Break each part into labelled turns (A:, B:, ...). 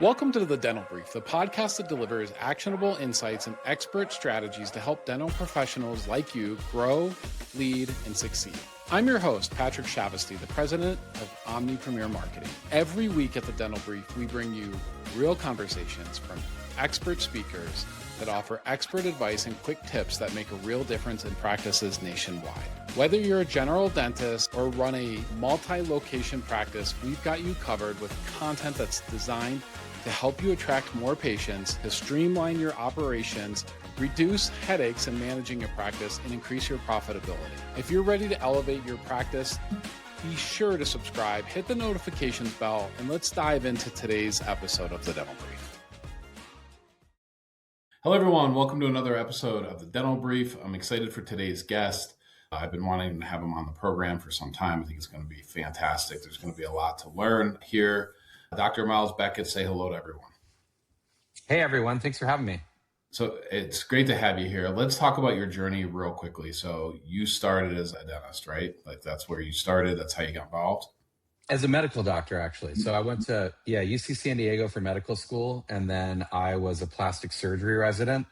A: Welcome to The Dental Brief, the podcast that delivers actionable insights and expert strategies to help dental professionals like you grow, lead, and succeed. I'm your host, Patrick Shavasty, the president of Omni Premier Marketing. Every week at The Dental Brief, we bring you real conversations from expert speakers that offer expert advice and quick tips that make a real difference in practices nationwide. Whether you're a general dentist or run a multi-location practice, we've got you covered with content that's designed to help you attract more patients, to streamline your operations, reduce headaches in managing your practice, and increase your profitability. If you're ready to elevate your practice, be sure to subscribe, hit the notifications bell, and let's dive into today's episode of The Dental Brief. Hello, everyone. Welcome to another episode of The Dental Brief. I'm excited for today's guest. I've been wanting to have him on the program for some time. I think it's going to be fantastic. There's going to be a lot to learn here. Dr. Miles Beckett, say hello to everyone.
B: Hey, everyone. Thanks for having me.
A: So it's great to have you here. Let's talk about your journey real quickly. So you started as a dentist, right? Like that's where you started. That's how you got involved.
B: As a medical doctor, actually. So I went to UC San Diego for medical school, and then I was a plastic surgery resident,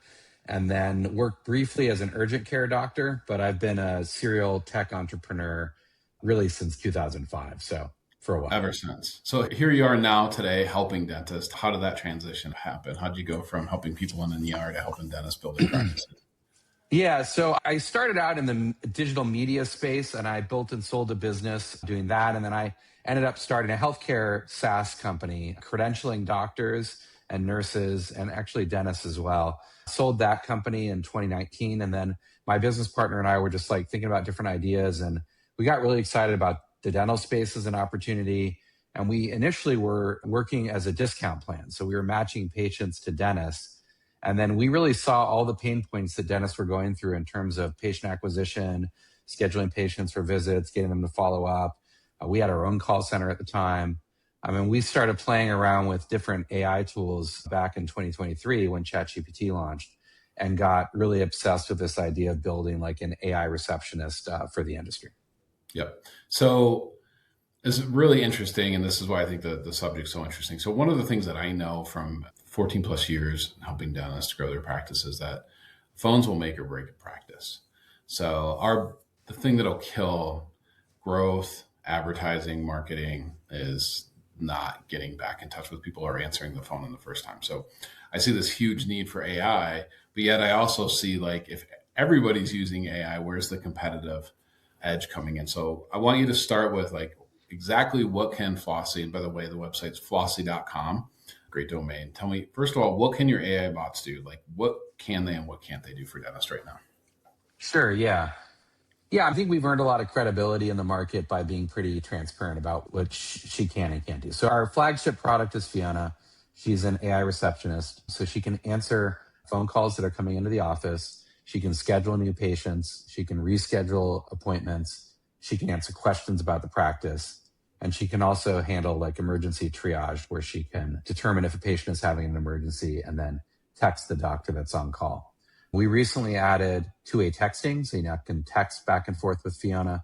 B: and then worked briefly as an urgent care doctor, but I've been a serial tech entrepreneur really since 2005. So for a while.
A: Ever since. So here you are now today helping dentists. How did that transition happen? How did you go from helping people in the ER to helping dentists build their practices?
B: Yeah, so I started out in the digital media space, and I built and sold a business doing that. And then I ended up starting a healthcare SaaS company, credentialing doctors and nurses and actually dentists as well. Sold that company in 2019. And then my business partner and I were just like thinking about different ideas. And we got really excited about the dental space as an opportunity. And we initially were working as a discount plan. So we were matching patients to dentists. And then we really saw all the pain points that dentists were going through in terms of patient acquisition, scheduling patients for visits, getting them to follow up. We had our own call center at the time. I mean, we started playing around with different AI tools back in 2023 when ChatGPT launched, and got really obsessed with this idea of building like an AI receptionist for the industry.
A: Yep. So it's really interesting, and this is why I think the subject's so interesting. So one of the things that I know from 14 plus years helping dentists grow their practice is that phones will make or break a practice. So the thing that'll kill growth, advertising, marketing is not getting back in touch with people or answering the phone in the first time. So I see this huge need for AI, but yet I also see like if everybody's using AI, where's the competitive edge coming in? So I want you to start with like exactly what can Flossy, and by the way, the website's flossy.com, great domain. Tell me, first of all, what can your AI bots do? Like what can they and what can't they do for dentists right now?
B: Sure, yeah. Yeah, I think we've earned a lot of credibility in the market by being pretty transparent about what she can and can't do. So our flagship product is Fiona. She's an AI receptionist. So she can answer phone calls that are coming into the office. She can schedule new patients. She can reschedule appointments. She can answer questions about the practice. And she can also handle like emergency triage, where she can determine if a patient is having an emergency and then text the doctor that's on call. We recently added two-way texting, so you now can text back and forth with Fiona.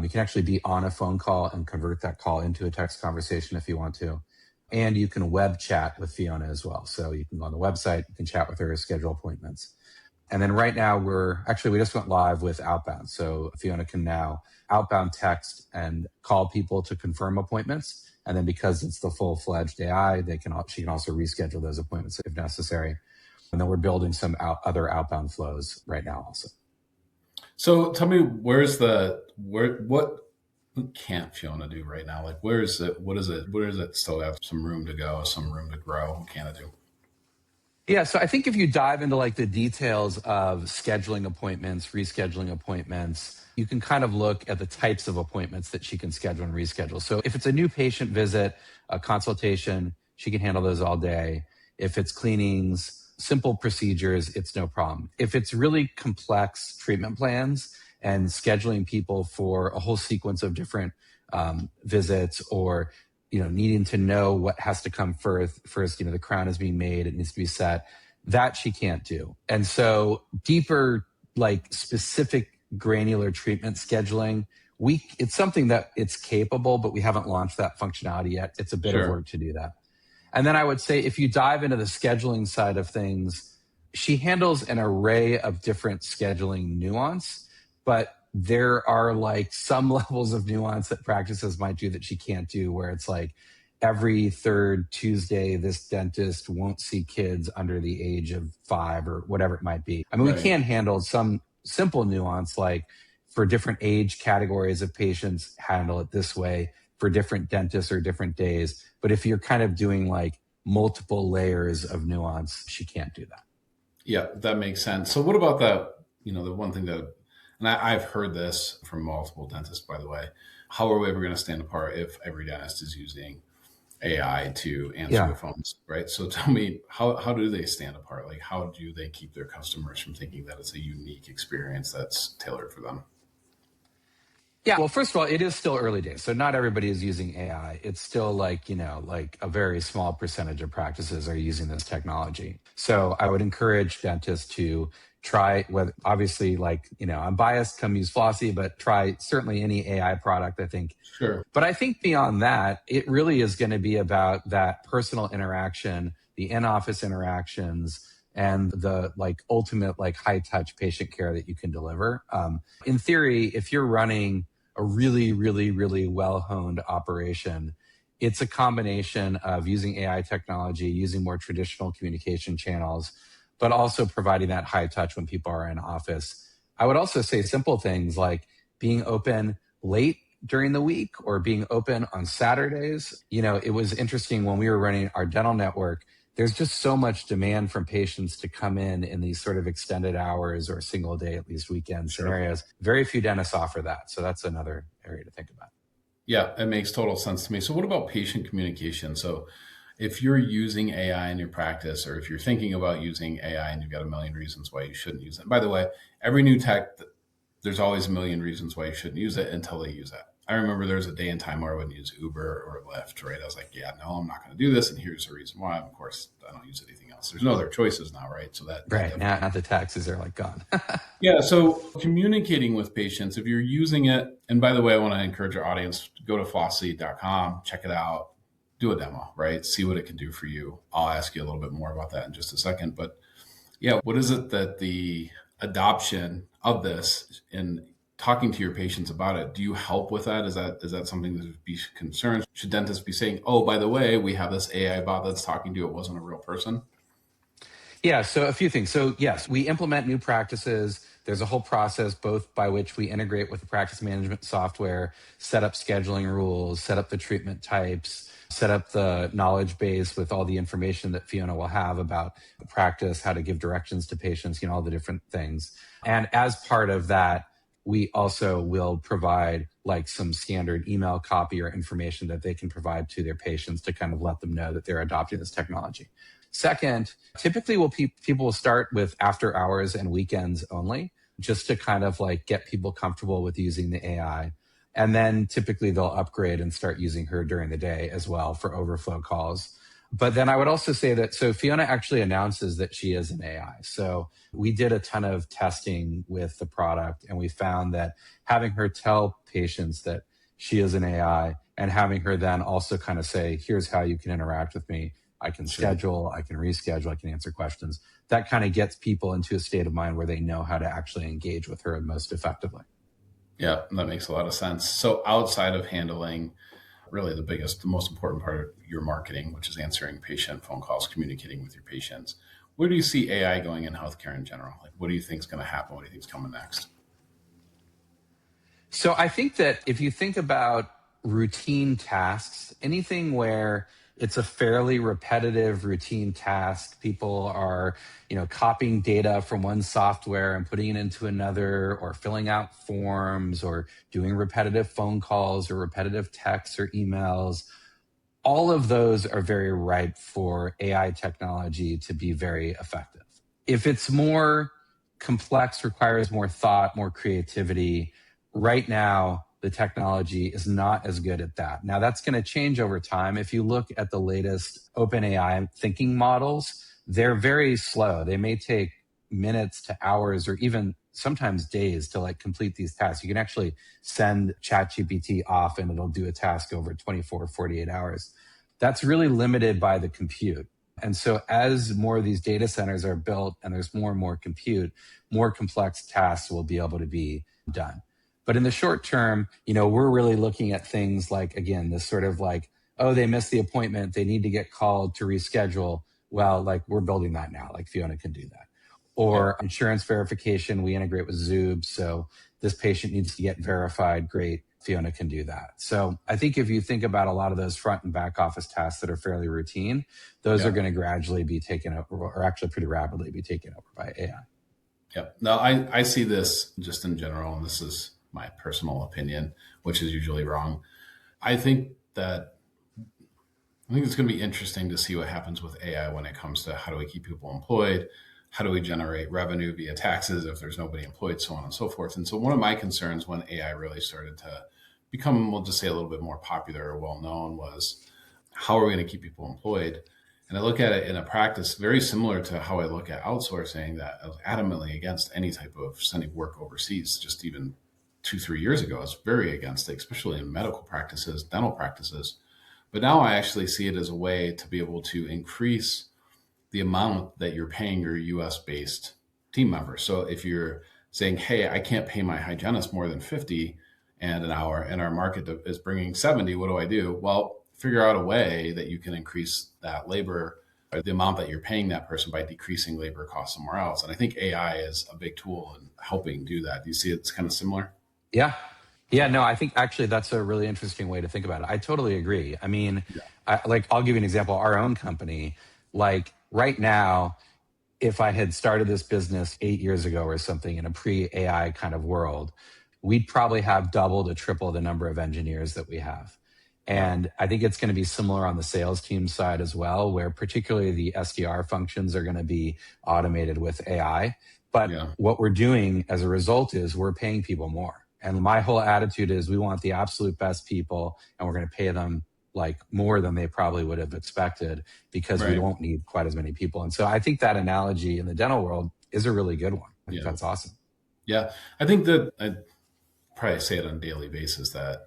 B: You can actually be on a phone call and convert that call into a text conversation if you want to. And you can web chat with Fiona as well. So you can go on the website, you can chat with her, schedule appointments. And then right now we just went live with outbound. So Fiona can now outbound text and call people to confirm appointments. And then because it's the full-fledged AI, she can also reschedule those appointments if necessary. And then we're building some other outbound flows right now also.
A: So tell me, what can't Fiona do right now? Like, where is it? What is it still have some room to go, some room to grow? What can it do?
B: Yeah, so I think if you dive into like the details of scheduling appointments, rescheduling appointments, you can kind of look at the types of appointments that she can schedule and reschedule. So if it's a new patient visit, a consultation, she can handle those all day. If it's cleanings, simple procedures, it's no problem. If it's really complex treatment plans and scheduling people for a whole sequence of different visits, or needing to know what has to come first, the crown is being made, it needs to be set, that she can't do. And so deeper, like specific granular treatment scheduling, it's something that it's capable, but we haven't launched that functionality yet. It's a bit of work to do that. And then I would say if you dive into the scheduling side of things, she handles an array of different scheduling nuance, but there are like some levels of nuance that practices might do that she can't do, where it's like every third Tuesday, this dentist won't see kids under the age of 5 or whatever it might be. I mean, we can handle some simple nuance, like for different age categories of patients, handle it this way for different dentists or different days. But if you're kind of doing like multiple layers of nuance, she can't do that.
A: Yeah, that makes sense. So what about that? The one thing that, and I've heard this from multiple dentists, by the way, how are we ever going to stand apart if every dentist is using AI to answer the phones, right? So tell me, how do they stand apart? Like, how do they keep their customers from thinking that it's a unique experience that's tailored for them?
B: Yeah, well, first of all, it is still early days. So not everybody is using AI. It's still like a very small percentage of practices are using this technology. So I would encourage dentists to try, whether obviously I'm biased, come use Flossy, but try certainly any AI product, I think.
A: Sure.
B: But I think beyond that, it really is going to be about that personal interaction, the in-office interactions, and the ultimate high touch patient care that you can deliver. In theory, if you're running a really, really, really well-honed operation, it's a combination of using AI technology, using more traditional communication channels, but also providing that high touch when people are in office. I would also say simple things like being open late during the week or being open on Saturdays. It was interesting when we were running our dental network, there's just so much demand from patients to come in these sort of extended hours or single day, at least weekend scenarios. Very few dentists offer that. So that's another area to think about.
A: Yeah, it makes total sense to me. So what about patient communication? So if you're using AI in your practice, or if you're thinking about using AI and you've got a million reasons why you shouldn't use it. And by the way, every new tech, there's always a million reasons why you shouldn't use it until they use it. I remember there was a day and time where I wouldn't use Uber or Lyft, right? I was like, yeah, no, I'm not going to do this. And here's the reason why. Of course, I don't use anything else. There's no other choices now, right? So
B: right now the taxes are gone.
A: Yeah. So communicating with patients, if you're using it, and by the way, I want to encourage our audience to go to flossy.com, check it out, do a demo, right? See what it can do for you. I'll ask you a little bit more about that in just a second. But yeah, what is it that the adoption of this and talking to your patients about it, do you help with that? Is that something that would be concerned? Should dentists be saying, oh, by the way, we have this AI bot that's talking to you, it wasn't a real person?
B: Yeah, so a few things. So yes, we implement new practices. There's a whole process both by which we integrate with the practice management software, set up scheduling rules, set up the treatment types, set up the knowledge base with all the information that Fiona will have about the practice, how to give directions to patients, all the different things. And as part of that, we also will provide some standard email copy or information that they can provide to their patients to kind of let them know that they're adopting this technology. Second, typically people will start with after hours and weekends only, just to kind of get people comfortable with using the AI. And then typically they'll upgrade and start using her during the day as well for overflow calls. But then I would also say that, so Fiona actually announces that she is an AI. So we did a ton of testing with the product, and we found that having her tell patients that she is an AI and having her then also kind of say, here's how you can interact with me. I can schedule, I can reschedule, I can answer questions. That kind of gets people into a state of mind where they know how to actually engage with her most effectively.
A: Yeah, that makes a lot of sense. So outside of handling really the most important part of your marketing, which is answering patient phone calls, communicating with your patients, where do you see AI going in healthcare in general? What do you think is going to happen? What do you think is coming next?
B: So I think that if you think about routine tasks, anything where it's a fairly repetitive routine task, people are, copying data from one software and putting it into another, or filling out forms, or doing repetitive phone calls or repetitive texts or emails. All of those are very ripe for AI technology to be very effective. If it's more complex, requires more thought, more creativity, right now, the technology is not as good at that. Now, that's going to change over time. If you look at the latest OpenAI thinking models, they're very slow. They may take minutes to hours or even sometimes days to complete these tasks. You can actually send ChatGPT off and it'll do a task over 24, 48 hours. that's really limited by the compute. And so as more of these data centers are built and there's more and more compute, more complex tasks will be able to be done. But in the short term, we're really looking at things like, again, this sort of like, oh, they missed the appointment, they need to get called to reschedule. Well, like we're building that now, like Fiona can do that. Or insurance verification, we integrate with Zoom. So this patient needs to get verified. Great. Fiona can do that. So I think if you think about a lot of those front and back office tasks that are fairly routine, those are going to gradually be taken over, or actually pretty rapidly be taken over by AI.
C: Yeah. No, I see this just in general, and this is my personal opinion, which is usually wrong. I think it's going to be interesting to see what happens with AI when it comes to how do we keep people employed? How do we generate revenue via taxes if there's nobody employed, so on and so forth. And so one of my concerns when AI really started to become, we'll just say, a little bit more popular or well-known was how are we going to keep people employed? And I look at it in a practice very similar to how I look at outsourcing, that I was adamantly against any type of sending work overseas. Just even 2-3 years ago, I was very against it, especially in medical practices, dental practices. But now I actually see it as a way to be able to increase the amount that you're paying your US-based team members. So if you're saying, hey, I can't pay my hygienist more than 50 and an hour, and our market is bringing 70, what do I do? Well, figure out a way that you can increase that labor, or the amount that you're paying that person, by decreasing labor costs somewhere else. And I think AI is a big tool in helping do that. Do you see it's kind of similar?
B: Yeah. No, I think actually that's a really interesting way to think about it. I totally agree. I mean, I'll give you an example. Our own company, like right now, if I had started this business 8 years ago or something in a pre-AI kind of world, we'd probably have double to triple the number of engineers that we have. And I think it's going to be similar on the sales team side as well, where particularly the SDR functions are going to be automated with AI. But what we're doing as a result is we're paying people more. And my whole attitude is we want the absolute best people, and we're going to pay them like more than they probably would have expected, because we won't need quite as many people. And so I think that analogy in the dental world is a really good one. I think that's awesome.
C: Yeah. I think that I probably say it on a daily basis that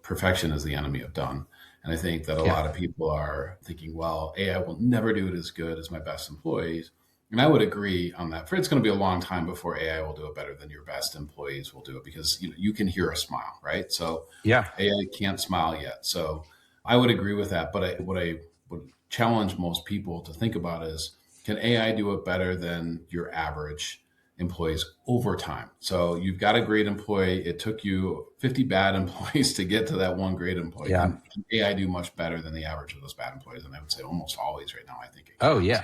C: perfection is the enemy of done. And I think that a lot of people are thinking, well, AI will never do it as good as my best employees. And I would agree on that. It's going to be a long time before AI will do it better than your best employees will do it, because you can hear a smile, right? So AI can't smile yet. So I would agree with that. But what I would challenge most people to think about is, can AI do it better than your average employees over time? So you've got a great employee. It took you 50 bad employees to get to that one great employee. Can AI do much better than the average of those bad employees? And I would say almost always right now, I think it can.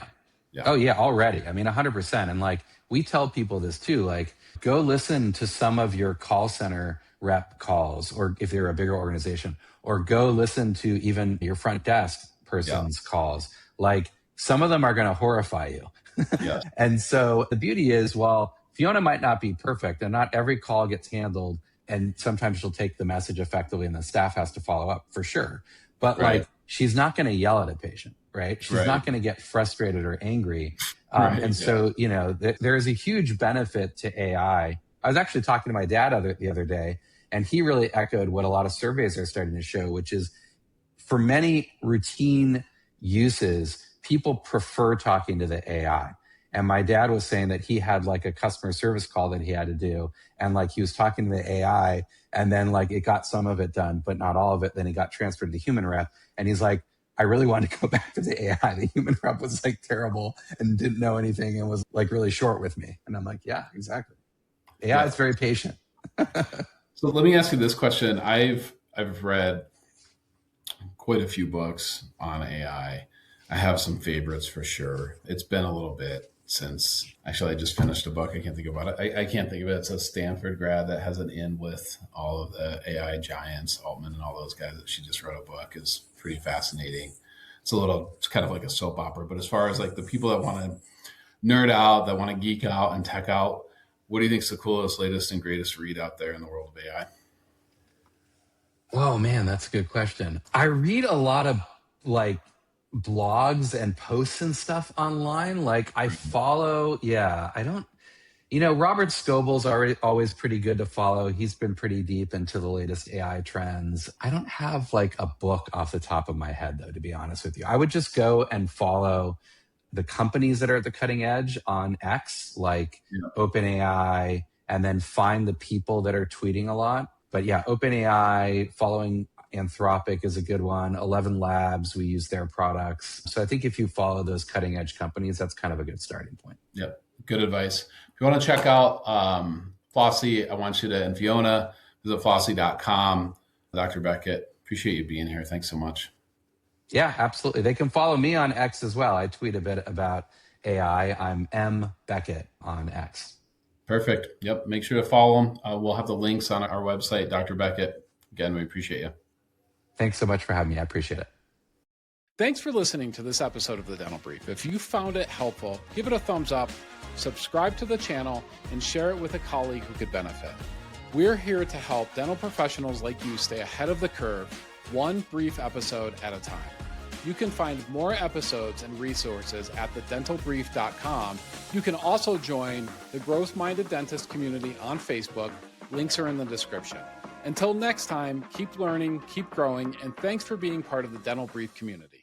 B: Already. I mean, 100%. And like, we tell people this too, like, go listen to some of your call center rep calls, or if they're a bigger organization, or go listen to even your front desk person's calls. Like, some of them are going to horrify you. And so the beauty is, while Fiona might not be perfect and not every call gets handled, and sometimes she'll take the message effectively and the staff has to follow up for sure. But like, she's not going to yell at a patient, right? She's not going to get frustrated or angry. So, there is a huge benefit to AI. I was actually talking to my dad the other day, and he really echoed what a lot of surveys are starting to show, which is for many routine uses, people prefer talking to the AI. And my dad was saying that he had like a customer service call that he had to do. And like, he was talking to the AI, and then like it got some of it done, but not all of it. Then he got transferred to the human rep. And he's like, I really wanted to go back to the AI. The human rep was like terrible and didn't know anything and was like really short with me. And I'm like, yeah, exactly. AI is very patient.
C: So let me ask you this question. I've read quite a few books on AI. I have some favorites for sure. It's been a little bit since, actually, I just finished a book. I can't think about it. I can't think of it. It's a Stanford grad that has an in with all of the AI giants, Altman and all those guys, that she just wrote a book. Is pretty fascinating. It's kind of like a soap opera. But as far as like the people that want to nerd out, that want to geek out and tech out, what do you think is the coolest, latest, and greatest read out there in the world of AI?
B: Oh man, that's a good question. I read a lot of like blogs and posts and stuff online. Like I follow, Robert Scoble's always pretty good to follow. He's been pretty deep into the latest AI trends. I don't have like a book off the top of my head, though, to be honest with you. I would just go and follow the companies that are at the cutting edge on X, like OpenAI, and then find the people that are tweeting a lot. But yeah, OpenAI, following Anthropic is a good one. 11 Labs, we use their products. So I think if you follow those cutting edge companies, that's kind of a good starting point.
C: Yep. Good advice. If you want to check out Flossy, I want you to, and Fiona, visit flossy.com. Dr. Beckett, appreciate you being here. Thanks so much.
B: Yeah, absolutely. They can follow me on X as well. I tweet a bit about AI. I'm M. Beckett on X.
C: Perfect. Yep. Make sure to follow them. We'll have the links on our website, Dr. Beckett. Again, we appreciate you.
B: Thanks so much for having me. I appreciate it.
A: Thanks for listening to this episode of The Dental Brief. If you found it helpful, give it a thumbs up, subscribe to the channel, and share it with a colleague who could benefit. We're here to help dental professionals like you stay ahead of the curve, one brief episode at a time. You can find more episodes and resources at thedentalbrief.com. You can also join the Growth-Minded Dentist community on Facebook. Links are in the description. Until next time, keep learning, keep growing, and thanks for being part of the Dental Brief community.